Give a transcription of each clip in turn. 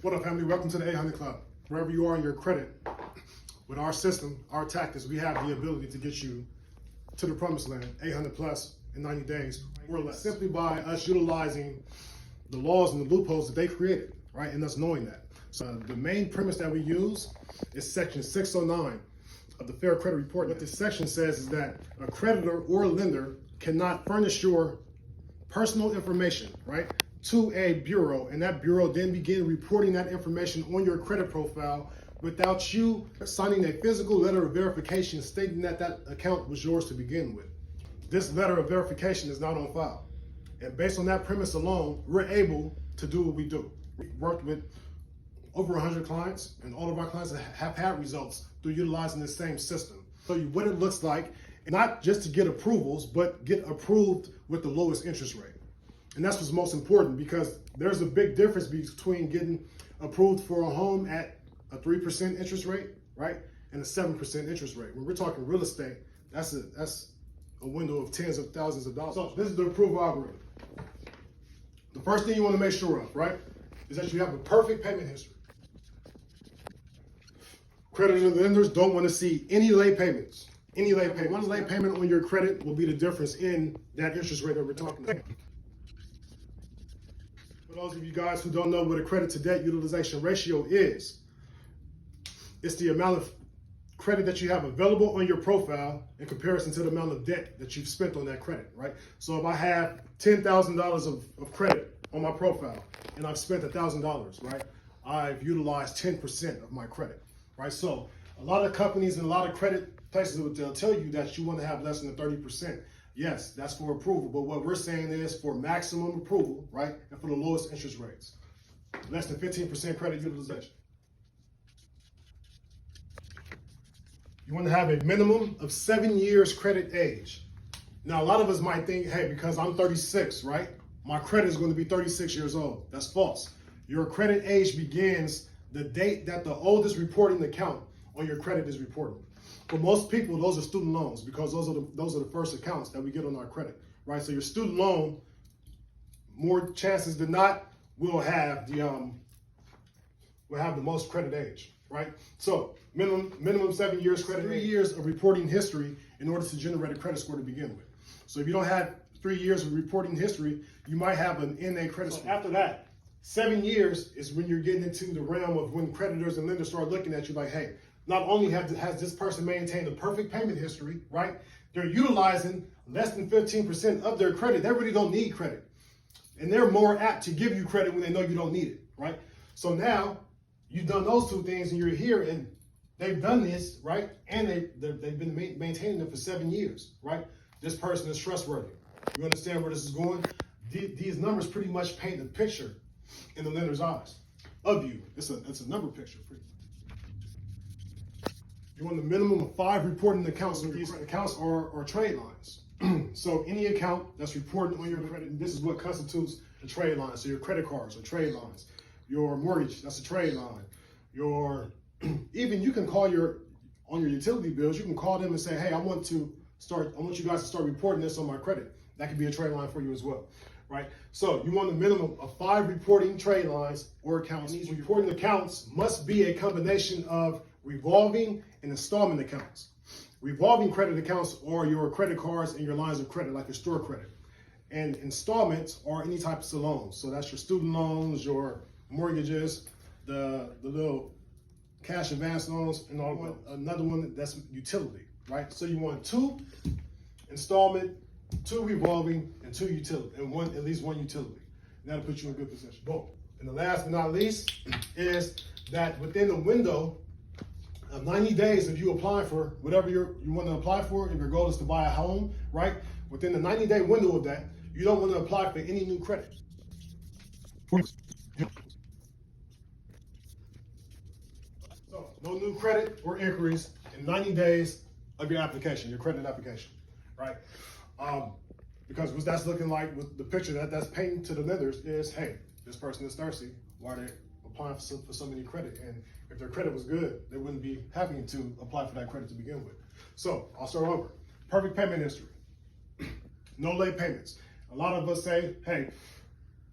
What up, family? Welcome to the 800 Club. Wherever you are in your credit, with our system, our tactics, we have the ability to get you to the promised land, 800 plus in 90 days or less, simply by us utilizing the laws and the loopholes that they created, right? And us knowing that. So the main premise that we use is section 609 of the Fair Credit Report. What this section says is that a creditor or lender cannot furnish your personal information, right, to a bureau, and that bureau then begin reporting that information on your credit profile without you signing a physical letter of verification stating that that account was yours to begin with. This letter of verification is not on file. And based on that premise alone, we're able to do what we do. We worked with over 100 clients, and all of our clients have had results through utilizing the same system. So what it looks like, not just to get approvals, but get approved with the lowest interest rate. And that's what's most important, because there's a big difference between getting approved for a home at a 3% interest rate, right, and a 7% interest rate. When we're talking real estate, that's a window of tens of thousands of dollars. So this is the approval algorithm. The first thing you want to make sure of, right, is that you have a perfect payment history. Creditors and lenders don't want to see any late payments. Any late payment. One late payment on your credit will be the difference in that interest rate that we're talking about. For those of you guys who don't know what a credit to debt utilization ratio is, it's the amount of credit that you have available on your profile in comparison to the amount of debt that you've spent on that credit, right? So if I have $10,000 of credit on my profile and I've spent $1,000, right? I've utilized 10% of my credit, right? So a lot of companies and a lot of credit places, they'll tell you that you want to have less than 30%. Yes, that's for approval, but what we're saying is for maximum approval, right? And for the lowest interest rates, less than 15% credit utilization. You want to have a minimum of 7 years credit age. Now, a lot of us might think, hey, because I'm 36, right? My credit is going to be 36 years old. That's false. Your credit age begins the date that the oldest reporting account on your credit is reported. For most people, those are student loans, because those are the first accounts that we get on our credit, right? So your student loan, more chances than not, will have the most credit age, right? So minimum 7 years credit, 3 years of reporting history in order to generate a credit score to begin with. So if you don't have 3 years of reporting history, you might have an NA credit score. After that, 7 years is when you're getting into the realm of when creditors and lenders start looking at you like, hey, not only has this person maintained a perfect payment history, right? They're utilizing less than 15% of their credit. They really don't need credit. And they're more apt to give you credit when they know you don't need it, right? So now you've done those two things and you're here and they've done this, right? And they've been maintaining it for 7 years, right? This person is trustworthy. You understand where this is going? These numbers pretty much paint a picture in the lender's eyes of you. It's a number picture for you. You want a minimum of 5 reporting accounts. These accounts are trade lines. So any account that's reported on your credit, this is what constitutes a trade line. So your credit cards are trade lines. Your mortgage, that's a trade line. Even you can call on your utility bills, you can call them and say, hey, I want you guys to start reporting this on my credit. That could be a trade line for you as well, right? So you want a minimum of 5 reporting trade lines or accounts. These reporting accounts must be a combination of revolving and installment accounts. Revolving credit accounts are your credit cards and your lines of credit, like your store credit. And installments are any types of loans. So that's your student loans, your mortgages, the little cash advance loans, and another one that's utility, right? So you want 2 installment, 2 revolving, and 2 utility, and at least one utility. And that'll put you in a good position. Boom. And the last but not least is that within the window of 90 days, if you apply for whatever you want to apply for, if your goal is to buy a home, right? Within the 90-day window of that, you don't want to apply for any new credit. So no new credit or inquiries in 90 days of your application, your credit application, right? Because what that's looking like with the picture that's painting to the lenders is, hey, this person is thirsty. Why are they applying for so many credit? And if their credit was good, they wouldn't be having to apply for that credit to begin with. So I'll start over. Perfect payment history. No late payments. A lot of us say, hey,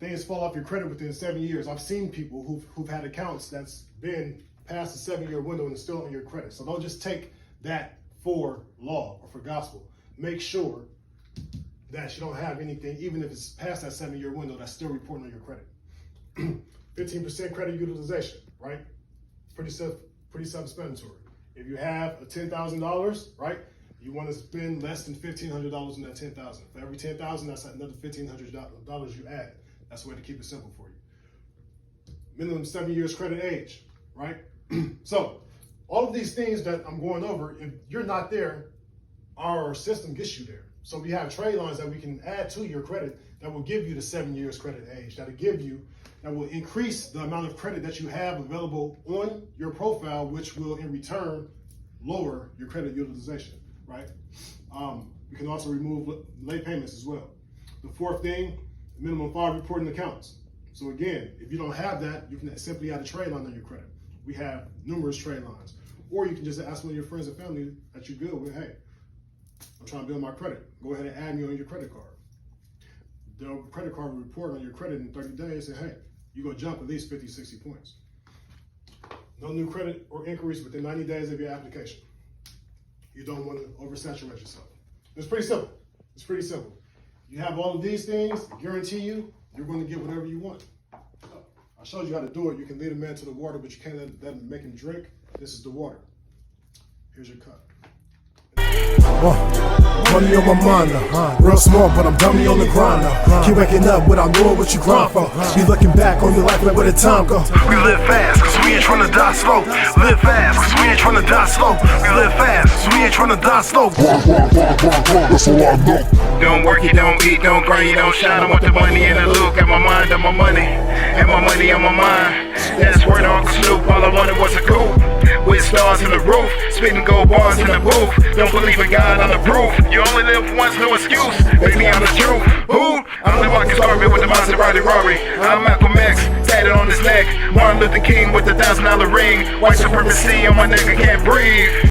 things fall off your credit within 7 years. I've seen people who've had accounts that's been past the 7-year window and it's still on your credit. So don't just take that for law or for gospel. Make sure that you don't have anything, even if it's past that 7-year window, that's still reporting on your credit. 15% credit utilization, right? Pretty self-explanatory. If you have $10,000, right, you want to spend less than $1,500 in that $10,000. For every $10,000, that's another $1,500 you add. That's the way to keep it simple for you. Minimum 7 years credit age, right? So all of these things that I'm going over, if you're not there, our system gets you there. So we have trade lines that we can add to your credit that will give you the 7 years credit age, that will increase the amount of credit that you have available on your profile, which will in return lower your credit utilization, right? You can also remove late payments as well. The fourth thing, minimum 5 reporting accounts. So again, if you don't have that, you can simply add a trade line on your credit. We have numerous trade lines. Or you can just ask one of your friends and family that you're good with, hey, I'm trying to build my credit. Go ahead and add me on your credit card. The credit card will report on your credit in 30 days and hey, you're gonna jump at least 50, 60 points. No new credit or inquiries within 90 days of your application. You don't want to oversaturate yourself. It's pretty simple. It's pretty simple. You have all of these things, I guarantee you, you're going to get whatever you want. I showed you how to do it. You can lead a man to the water, but you can't let him make him drink. This is the water. Here's your cup. Money on my mind, real small, but I'm dummy on the grind now. Keep waking up without knowing what you grind for. Be looking back on your life like where the time go. We live fast, cause we ain't tryna die slow. Live fast, cause we ain't tryna die slow. We live fast, cause we ain't tryna die slow. That's all I know. Don't work, you don't eat, don't grind, you don't shine. I want the money and the look. Got my mind on my money, and my money on my mind. That's word on Snoop, all I wanted was a coupe with stars in the roof, spitting gold bars in the booth. Don't believe in God, I'm the proof. You only live once, no excuse. Baby, I'm the truth. Who? I'm the Marcus Garvey with the Maserati Rari. I'm Malcolm X, tatted on his neck. Martin Luther King with the $1,000 ring. White supremacy on my nigga, can't breathe.